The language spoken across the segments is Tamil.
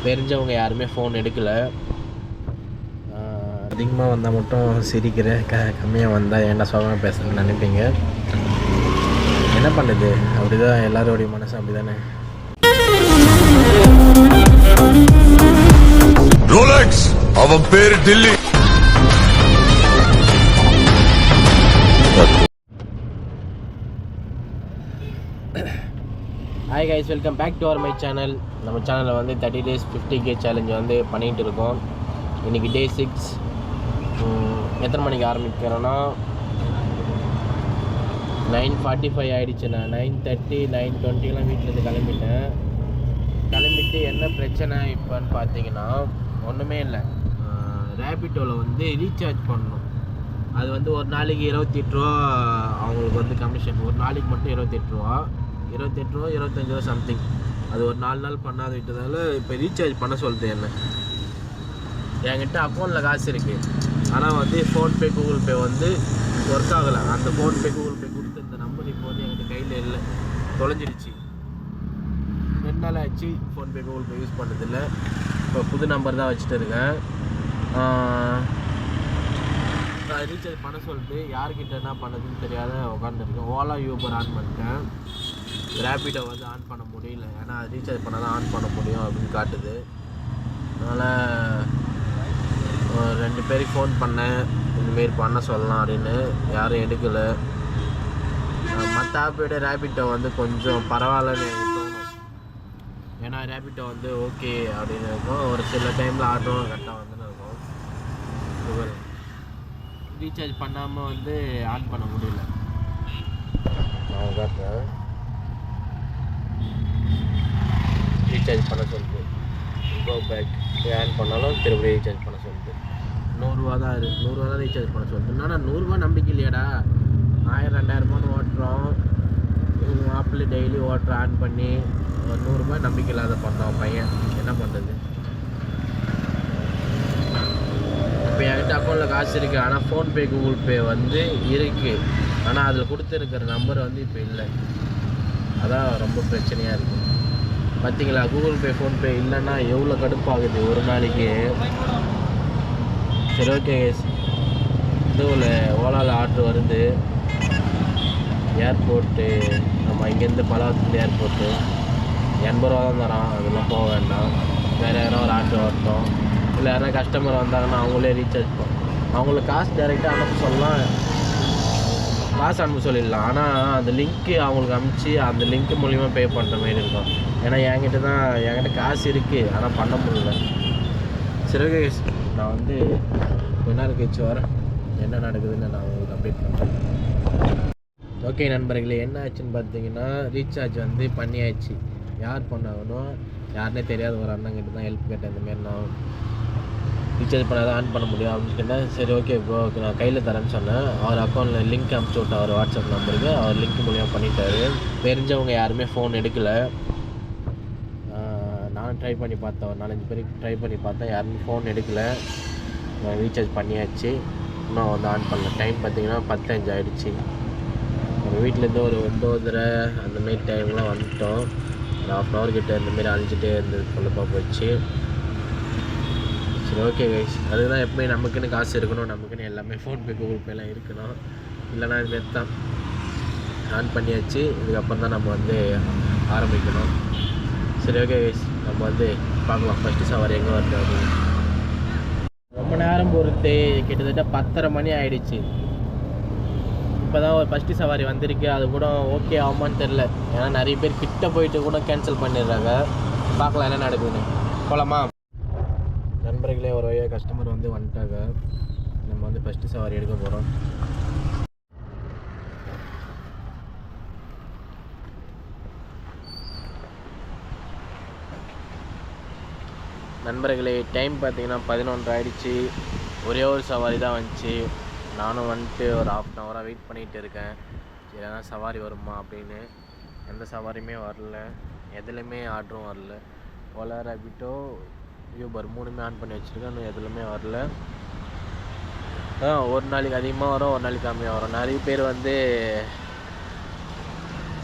தெரிஞ்சவங்க யாருமே ஃபோன் எடுக்கலை. அதிகமாக வந்தால் மட்டும் சிரிக்கிற, கம்மியாக வந்தால் ஏன்டா சோகமாக பேசுகிறேன்னு நினைப்பீங்க. என்ன பண்ணுது, அப்படி தான் எல்லாரோடைய மனசு அப்படி தானே. ரோலக்ஸ் அவன் பேரு Dilli. Hi guys, welcome back to our my channel. நம்ம சேனலில் வந்து 30 days 50K சேலஞ்ச் வந்து பண்ணிகிட்டு இருக்கோம். இன்றைக்கி டே 6. எத்தனை மணிக்கு ஆரம்பிக்கிறோன்னா 9:45 ஆகிடுச்சு. நான் 9:30 9:20 வீட்டிலேருந்து கிளம்பிட்டு என்ன பிரச்சனை இப்போன்னு பார்த்தீங்கன்னா ஒன்றுமே இல்லை. ரேபிட்டோவில் வந்து ரீசார்ஜ் பண்ணணும். அது வந்து ஒரு நாளைக்கு 28 ரூபா அவங்களுக்கு வந்து கமிஷன். ஒரு நாளைக்கு மட்டும் 28 ரூபா 25 ரூபா சம்திங். அது ஒரு 4 நாள் பண்ணாத விட்டதால் இப்போ ரீசார்ஜ் பண்ண சொல்லுது. என்ன என்கிட்ட அக்கௌண்ட்டில் காசு இருக்குது, ஆனால் வந்து ஃபோன்பே கூகுள் பே வந்து ஒர்க் ஆகலை. அந்த ஃபோன்பே கூகுள் பே கொடுத்து இந்த நம்பர் இப்போ வந்து என்கிட்ட கையில் இல்லை, தொலைஞ்சிடுச்சு. 2 நாள் ஆச்சு ஃபோன்பே கூகுள் பே யூஸ் பண்ணதில்லை. இப்போ புது நம்பர் தான் வச்சுட்டு இருக்கேன். ரீசார்ஜ் பண்ண சொல்லிட்டு யார்கிட்ட என்ன பண்ணதுன்னு தெரியாத உட்காந்துருக்கேன். ஓலா யூபர் ஆன் பண்ணிட்டேன். ரேபிடோ வந்து ஆன் பண்ண முடியல, ஏன்னா அது ரீசார்ஜ் பண்ணால் தான் ஆன் பண்ண முடியும் அப்படின்னு காட்டுது. அதனால் 2 பேருக்கு ஃபோன் பண்ணேன், இந்தமாரி பண்ண சொல்லலாம் அப்படின்னு. யாரும் எடுக்கலை. மற்ற ஆப்போட ரேபிட்டோ வந்து கொஞ்சம் பரவாயில்லன்னு எனக்கு தோணும். ஏன்னா ரேபிட்டோ வந்து ஓகே அப்படின்னு இருக்கும். ஒரு சில டைமில் ஆட்டோவும் கரெக்டாக வந்துன்னு இருக்கும். ரீசார்ஜ் பண்ணாமல் வந்து ஆன் பண்ண முடியல. நான் காட்டுறேன். ரீசார்ஜ் பண்ண சொல்லிட்டு கோ பேக் ஆன் பண்ணாலும் திருப்பி ரீசார்ஜ் பண்ண சொல்லிட்டு 100 ரூபா தான் இருக்குது. 100 ரூபா தான் ரீசார்ஜ் பண்ண சொல்லிட்டு. ஆனால் 100 ரூபா நம்பிக்கை இல்லையாடா. 1000-2000 ரூபான்னு ஓட்டுறோம். ஆப்பிள் டெய்லி ஓட்டுற ஆன் பண்ணி ஒரு 100 ரூபாய் நம்பிக்கை இல்லாத பண்ணோம் பையன். என்ன பண்ணுறது. இப்போ என்கிட்ட அக்கௌண்ட்டில் காசு இருக்குது, ஆனால் ஃபோன்பே கூகுள் பே வந்து இருக்குது. ஆனால் அதில் கொடுத்துருக்கிற நம்பர் வந்து இப்போ இல்லை. அதான் ரொம்ப பிரச்சனையாக இருக்குது. பார்த்தீங்களா, கூகுள் பே ஃபோன்பே இல்லைன்னா எவ்வளோ கடுப்பாகுது ஒரு நாளைக்கு. சரி, ஓகே. இதுவில் ஓலாவில் ஆர்டர் வருது. ஏர்போர்ட்டு, நம்ம இங்கேருந்து பலாவத்துலேருந்து ஏர்போர்ட்டு 80 ரூபா தான் தரோம். அதெல்லாம் போக வேண்டாம். வேறு யாரும் ஒரு ஆர்டர் வரட்டும், இல்லை யாரா கஸ்டமர் வந்தாங்கன்னா அவங்களே ரீசார்ஜ் பண்ணும். அவங்களுக்கு காசு டைரெக்டாக அனுப்ப சொல்லலாம், காசு அனுப்ப சொல்லிடலாம். ஆனால் அந்த லிங்க்கு அவங்களுக்கு அனுப்பிச்சி அந்த லிங்க் மூலிமா பே பண்ணுற மாரி இருக்கும். ஏன்னா என்கிட்ட காசு இருக்குது, ஆனால் பண்ண முடியல. சரி, ஓகே. நான் வந்து கொஞ்ச நேரம் கழிச்சு வரேன், என்ன நடக்குதுன்னு நான் உங்களுக்கு அப்டேட் பண்ணுறேன். ஓகே நண்பர்களே, என்ன ஆச்சுன்னு பார்த்தீங்கன்னா ரீசார்ஜ் வந்து பண்ணியாச்சு. யார் பண்ணாகணும் யாருன்னே தெரியாத ஒரு அண்ணங்கிட்ட தான் ஹெல்ப் கேட்டேன். இந்தமாரி நான் ரீசார்ஜ் பண்ணால் தான் ஆன் பண்ண முடியும் அப்படின்னு கேட்டேன். சரி, ஓகே ப்ரோ, நான் கையில் தரேன்னு சொன்னேன். அவர் அக்கௌண்ட்டில் லிங்க் அனுப்பிச்சி விட்டேன். அவர் வாட்ஸ்அப் நம்பருக்கு அவர் லிங்க் மூலியமாக பண்ணிட்டாரு. தெரிஞ்சவங்க யாருமே ஃபோன் எடுக்கலை. நான் ட்ரை பண்ணி பார்த்தேன், ஒரு 4-5 பேருக்கு ட்ரை பண்ணி பார்த்தேன், யாருமே ஃபோன் எடுக்கலை. ரீசார்ஜ் பண்ணியாச்சு, இன்னும் வந்து ஆன் பண்ணல. டைம் பார்த்திங்கன்னா 10:05 ஆகிடுச்சு. நம்ம வீட்டிலேருந்து ஒரு 9:30 அந்தமாரி டைம்லாம் வந்துட்டோம். ஒரு 1/2 hour கிட்ட இந்தமாரி அழிஞ்சிட்டே இருந்தது, கொள்ளப்பா போச்சு. சரி, ஓகே கைஸ், அதுக்கு தான் எப்பவுமே நமக்குன்னு காசு இருக்கணும், நமக்குன்னு எல்லாமே ஃபோன்பே கூகுள் பேலாம் இருக்கணும். இல்லைனா இதுமாரி தான். ஆன் பண்ணியாச்சு, இதுக்கப்புறம் தான் நம்ம வந்து ஆரம்பிக்கணும். சரி, ஓகே கைஸ், நம்ம வந்து பார்க்கலாம் ஃபஸ்ட்டு சவாரி எங்கே வருது அப்படின்னு. ரொம்ப நேரம் பொறுத்து கிட்டத்தட்ட 10:30 மணி ஆகிடுச்சு. இப்போ தான் ஒரு ஃபஸ்ட்டு சவாரி வந்திருக்கு. அது கூட ஓகே ஆகுமான்னு தெரில, ஏன்னா நிறைய பேர் கிட்ட போயிட்டு கூட கேன்சல் பண்ணிடுறாங்க. பார்க்கலாம் என்ன நடக்குதுன்னு. போகலாமா நண்பர்களே? ஒரு வழியாக கஸ்டமர் வந்து வந்துட்டாங்க. நம்ம வந்து ஃபஸ்ட்டு சவாரி எடுக்க போகிறோம். நண்பர்களே, டைம் பார்த்தீங்கன்னா 11 ஆகிடுச்சு. ஒரே ஒரு சவாரி தான் வந்துச்சு. நானும் வந்துட்டு ஒரு 1/2 hour வெயிட் பண்ணிகிட்டு இருக்கேன். சரி, ஏன்னா சவாரி வருமா அப்படின்னு. எந்த சவாரியுமே வரல, எதுலேயுமே ஆர்டரும் வரல. ஓலா, ரேபிட்டோ, யூபர் 3மே ஆன் பண்ணி வச்சுருக்கேன், இன்னும் எதுலையுமே வரல. ஒரு நாளைக்கு அதிகமாக வரும், ஒரு நாளைக்கு கம்மியாக வரும். நிறைய பேர் வந்து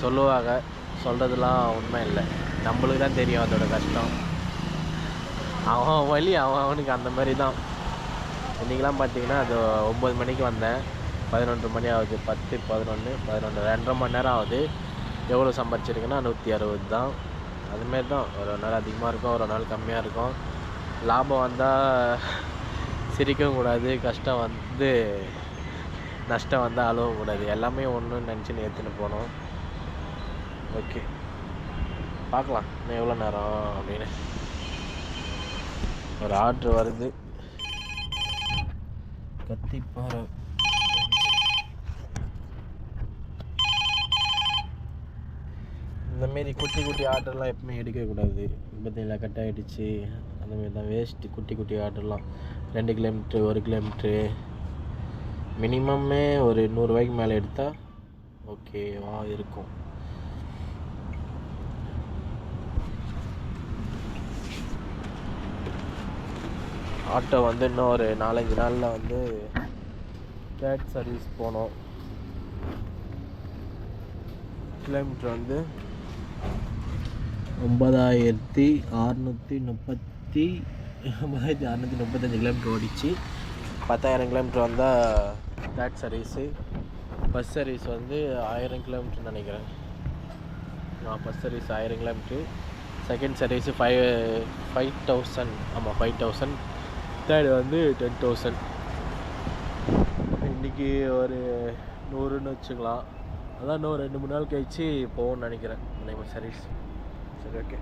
சொல்லுவாங்க, சொல்கிறதுலாம் உண்மை இல்லை. நம்மளுக்கு தான் தெரியும் அதோட கஷ்டம். அவன் வழி அவனுக்கு அந்த மாதிரி தான். இன்றைக்கெலாம் பார்த்தீங்கன்னா அது 9 மணிக்கு வந்தேன், 11 மணி ஆகுது, 10, 11, 11, 2.5 மணி நேரம் ஆகுது. எவ்வளோ சம்பாரிச்சிருக்குன்னா 160 தான். அதுமாரி தான், ஒரு நாள் அதிகமாக இருக்கும், ஒரு நாள் கம்மியாக இருக்கும். லாபம் வந்தால் சிரிக்கவும் கூடாது, கஷ்டம் வந்து நஷ்டம் வந்தால் அழவும் கூடாது. எல்லாமே ஒன்றுன்னு நினச்சி ஏற்றுன்னு போனோம். ஓகே, பார்க்கலாம் இன்னும் எவ்வளோ நேரம் அப்படின்னு. ஒரு ஆர்ட்ரு வருது, கத்திப்பாறை. இந்தமாரி குட்டி குட்டி ஆர்டர்லாம் எப்பவுமே எடுக்கக்கூடாது. பார்த்தீங்களா, கட் ஆகிடுச்சு. அந்தமாரி தான் வேஸ்ட்டு குட்டி குட்டி ஆர்டர்லாம். 2 கிலோமீட்ரு, 1 கிலோமீட்ரு, மினிமம்மே ஒரு 100 ரூபாய்க்கு மேலே எடுத்தால் ஓகேவா இருக்கும். ஆட்டோ வந்து இன்னும் ஒரு 4-5 நாளில் வந்து கேட் சர்வீஸ் போனோம். கிலோமீட்டர் வந்து 9,635 கிலோமீட்டர் ஓடிச்சு. 10,000 கிலோமீட்டர் வந்தால் தேர்ட் சர்வீஸு. பஸ் சர்வீஸ் வந்து 1000 கிலோமீட்டர் நினைக்கிறேன். Bus service 1000 kilometre. Second service 5,000. ஆமாம், 5,000. தேர்டு வந்து 10,000. இன்றைக்கி ஒரு 100ன்னு வச்சுக்கலாம். அதான் இன்னும் 2-3 நாள் கழிச்சு போகும்னு நினைக்கிறேன் நம்ம சர்வீஸ். சரி, ஓகே,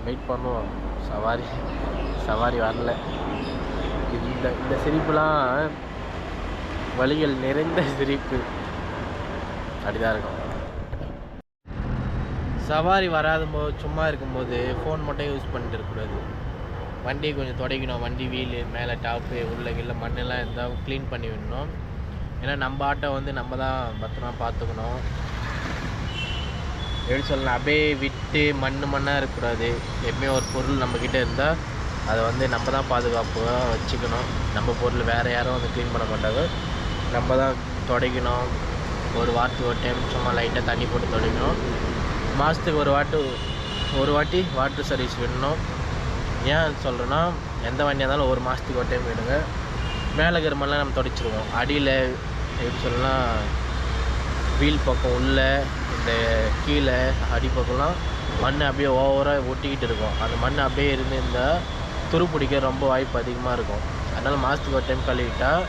வெயிட் பண்ணுவோம். சவாரி வரல. இந்த சிரிப்புலாம் வழிகள் நிறைந்த சிரிப்பு, அப்படிதான் இருக்கும். சவாரி வராத போது, சும்மா இருக்கும்போது ஃபோன் மட்டும் யூஸ் பண்ணிட்டு இருக்கக்கூடாது. வண்டியை கொஞ்சம் துடைக்கணும். வண்டி வீலு மேலே டாப்பு உள்ள கீழே மண்ணெல்லாம் இருந்தால் க்ளீன் பண்ணி விடணும். ஏன்னா நம்ம ஆட்டோ வந்து நம்ம தான் பத்திரமா பார்த்துக்கணும். எப்படி சொல்லலாம், அப்படியே விட்டு மண்ணாக இருக்கக்கூடாது. எப்பவுமே ஒரு பொருள் நம்மக்கிட்ட இருந்தால் அதை வந்து நம்ம தான் பாதுகாப்பாக வச்சுக்கணும். நம்ம பொருள் வேறு யாரும் வந்து க்ளீன் பண்ண மாட்டாங்க. நம்ம தான் துடைக்கணும். ஒரு வாரத்துக்கு ஒரு டைம் சும்மா லைட்டாக தண்ணி போட்டு துடைக்கணும். மாதத்துக்கு ஒரு வாட்டி வாட்டர் சர்வீஸ் விடணும். ஏன் சொல்கிறேன்னா, எந்த வண்டியாக இருந்தாலும் ஒரு மாதத்துக்கு ஒரு டைம் விடுங்க. மேலே இருக்கிற மாதிரிலாம் நம்ம துடைச்சிருவோம். அடியில் எப்படி சொல்லலாம், வீல் பக்கம் உள்ள இந்த கீழே அடிப்பக்கம்லாம் மண் அப்படியே ஓவராக ஒட்டிக்கிட்டு இருக்கும். அந்த மண் அப்படியே இருந்தால் துரு பிடிக்க ரொம்ப வாய்ப்பு அதிகமாக இருக்கும். அதனால் மாதத்துக்கு ஒரு டைம் கழுவிட்டால்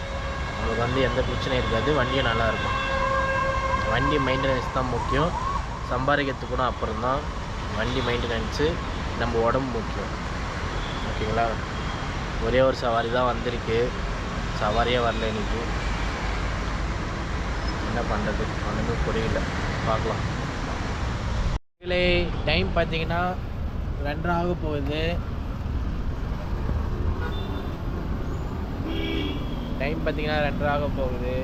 நம்மளுக்கு வந்து எந்த பிரச்சனையும் இருக்காது. வண்டியும் நல்லாயிருக்கும். வண்டி மெயின்டெனன்ஸ் தான் முக்கியம். சம்பாதிக்கிறதுக்கு கூட அப்புறம் தான் வண்டி மெயின்டெனன்ஸு. நம்ம உடம்பு முக்கியம். ஓகேங்களா? ஒரே ஒரு சவாரி தான் வந்திருக்கு, சவாரியே வரல எனக்கு. என்ன பண்ணுறது, ஒன்றுமே புரியல. பார்க்கலாம். டைம் பார்த்தீங்கன்னா 2:30 ஆக போகுது.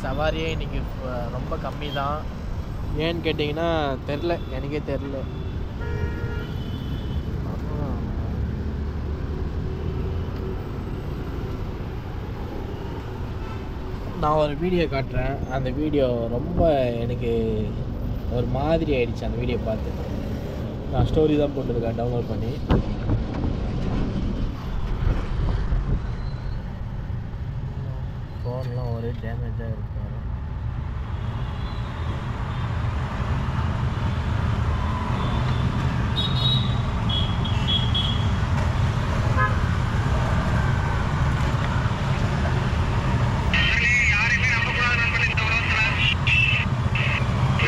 சவாரியே இன்றைக்கி ரொம்ப கம்மி தான். ஏன்னு கேட்டிங்கன்னா தெரில, எனக்கே தெரில. நான் ஒரு வீடியோ காட்டுறேன். அந்த வீடியோ ரொம்ப எனக்கு ஒரு மாதிரி ஆயிடுச்சு. அந்த வீடியோ பார்த்து நான் ஸ்டோரி தான் போட்டுருக்கேன் டவுன்லோட் பண்ணி. ஃபோன்லாம் ஒரே டேமேஜாக இருக்கு.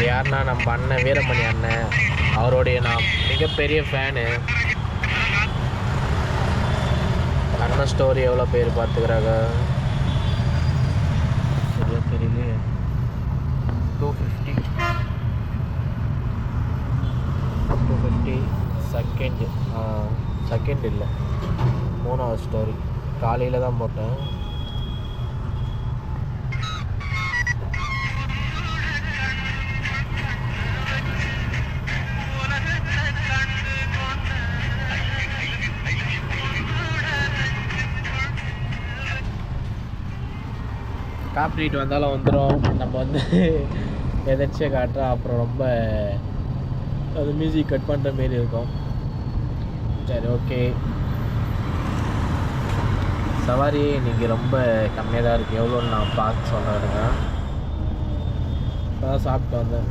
யாருன்னா நம்ம அண்ணன் வீரமணி அண்ணன், அவருடைய நான் மிகப்பெரிய ஃபேனு. அண்ணன் ஸ்டோரி எவ்வளோ பேர் பார்த்துக்கிறாங்க சரியா தெரியலையே. 250 செகண்ட் இல்லை, 3வது ஸ்டோரி. காலையில் தான் போட்டேன். காப்பிரைட் வந்தாலும் வந்துடும். நம்ம வந்து எதாச்சியாக காட்டுறோம், அப்புறம் ரொம்ப அது மியூசிக் கட் பண்ணுற மாரி இருக்கும். சரி ஓகே. சவாரி இன்றைக்கி ரொம்ப கம்மியாக தான் இருக்குது. எவ்வளோன்னு நான் பார்த்து சொல்கிறேங்க. இப்போ தான் சாப்பிட்டு வந்தேன்.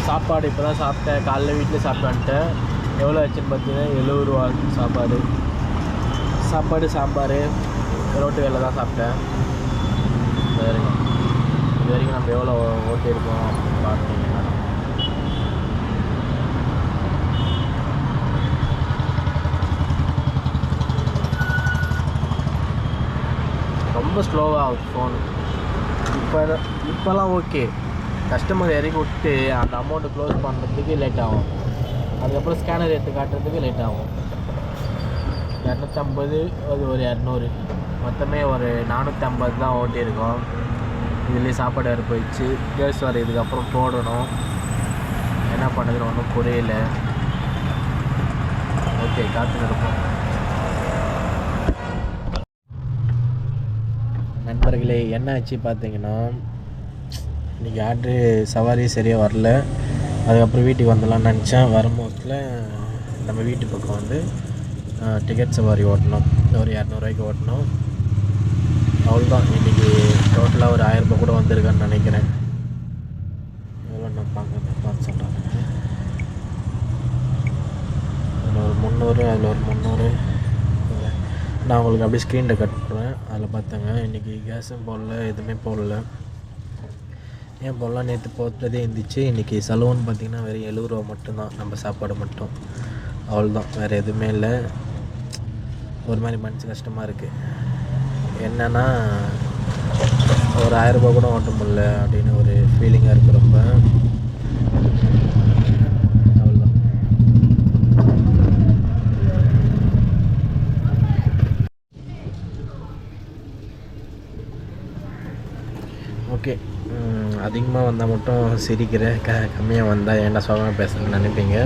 சாப்பாடு இப்போ தான் சாப்பிட்டேன். காலைல வீட்டில் சாப்பிட்டு வந்துட்டேன். எவ்வளோ ஆச்சுன்னு பார்த்தீங்கன்னா 70 ரூபா சாப்பாடு சாம்பார் ரோட்டு வேலை தான் சாப்பிட்டேன். சரிங்க, இது வரைக்கும் நம்ம எவ்வளோ ஓட்டியிருக்கோம் அப்படின்னு பார்த்தீங்கன்னா ரொம்ப ஸ்லோவாக ஆகுது ஃபோன். இப்போலாம் ஓகே. கஸ்டமர் இறக்கி விட்டு அந்த அமௌண்ட்டு க்ளோஸ் பண்ணுறதுக்கு லேட் ஆகும். அதுக்கப்புறம் ஸ்கேனர் எடுத்து காட்டுறதுக்கு லேட் ஆகும். 250 அது ஒரு 200, மொத்தமே ஒரு 450 தான் ஓட்டியிருக்கோம். இதுலேயே சாப்பாடு வேறு போயிடுச்சு. கேஸ் வேறு இதுக்கப்புறம் போடணும். என்ன பண்ணுறதுன்னு ஒன்றும் புரியல. ஓகே, காத்துன்னு இருப்போம். நண்பர்களே, என்ன ஆச்சு பார்த்தீங்கன்னா, இன்றைக்கி ஆர்ட்ரு சவாரி சரியாக வரல. அதுக்கப்புறம் வீட்டுக்கு வந்துடலான்னு நினச்சேன். வரும்போதில் நம்ம வீட்டு பக்கம் வந்து டிக்கெட் சவாரி ஓட்டணும். ஒரு 200 ரூபாய்க்கு ஓட்டணும். அவ்வளோதான். இன்றைக்கி டோட்டலாக ஒரு 1000 ரூபாய் கூட வந்திருக்கான்னு நினைக்கிறேன். எவ்வளோ நான் பார்த்து சொல்கிறேன். அதில் ஒரு 300, அதில் ஒரு 300. நான் உங்களுக்கு அப்படியே ஸ்க்ரீனில் கட் பண்ணுவேன். அதில் பார்த்தேங்க. இன்றைக்கி கேஸும் போடல, எதுவுமே போடல. ஏன் போடலாம், நேற்று போட்டதே இருந்துச்சு. இன்றைக்கி செலவுன்னு பார்த்திங்கன்னா வெறும் 70 ரூபா மட்டும்தான். நம்ம சாப்பாடு மட்டும், அவ்வளோதான். வேறு எதுவுமே இல்லை. ஒரு மாதிரி மனசு கஷ்டமாக இருக்குது. என்னென்னா ஒரு 1000 ரூபா கூட ஓட்ட முடியல அப்படின்னு ஒரு ஃபீலிங்காக இருக்குது ரொம்ப. அவ்வளோதான். ஓகே, அதிகமாக வந்தால் மட்டும் சிரிக்கிற, கம்மியாக வந்தால் ஏன்டா சோகமாக பேசுகிறேன்னு நினைப்பீங்க.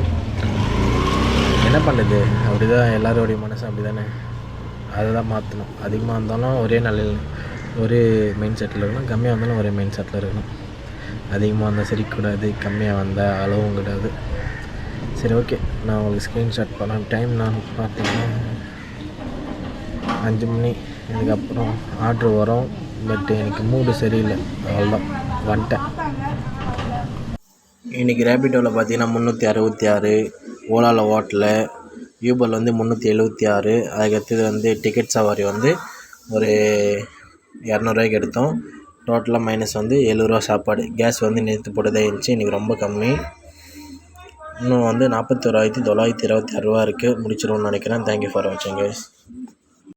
என்ன பண்ணுது, அப்படி தான் எல்லாரோடைய மனசும் அப்படி தானே. அதை தான் மாற்றணும். அதிகமாக இருந்தாலும் ஒரே மைண்ட் செட்டில் இருக்கணும். கம்மியாக இருந்தாலும் ஒரே மைண்ட் செட்டில் இருக்கணும். அதிகமாக வந்தால் சிரிக்கக்கூடாது, கம்மியாக வந்தால் அளவும் கூடாது. சரி ஓகே, நான் உங்களுக்கு ஸ்க்ரீன்ஷாட் பண்ணேன். டைம் நான் பார்த்தீங்கன்னா 5 மணி. இதுக்கப்புறம் ஆர்ட்ரு வரும். பட் எனக்கு மூடு சரியில்லை, அவ்வளோதான், வந்துட்டேன். இன்றைக்கி ரேபிடோவில் பார்த்தீங்கன்னா 366, ஓலாவில் ஓட்டல, யூபரில் வந்து 376. அதுக்கடுத்தது வந்து டிக்கெட் சவாரி வந்து ஒரு 200 ரூபாய்க்கு எடுத்தோம். டோட்டலாக மைனஸ் வந்து 70 ரூபா சாப்பாடு. கேஸ் வந்து நேற்று போட்டதே இருந்துச்சு, இன்றைக்கி ரொம்ப கம்மி. இன்னும் வந்து 41,926 ரூபா இருக்குது. முடிச்சிடும்னு நினைக்கிறேன். தேங்க்யூ ஃபார் வாட்சிங் கைஸ்.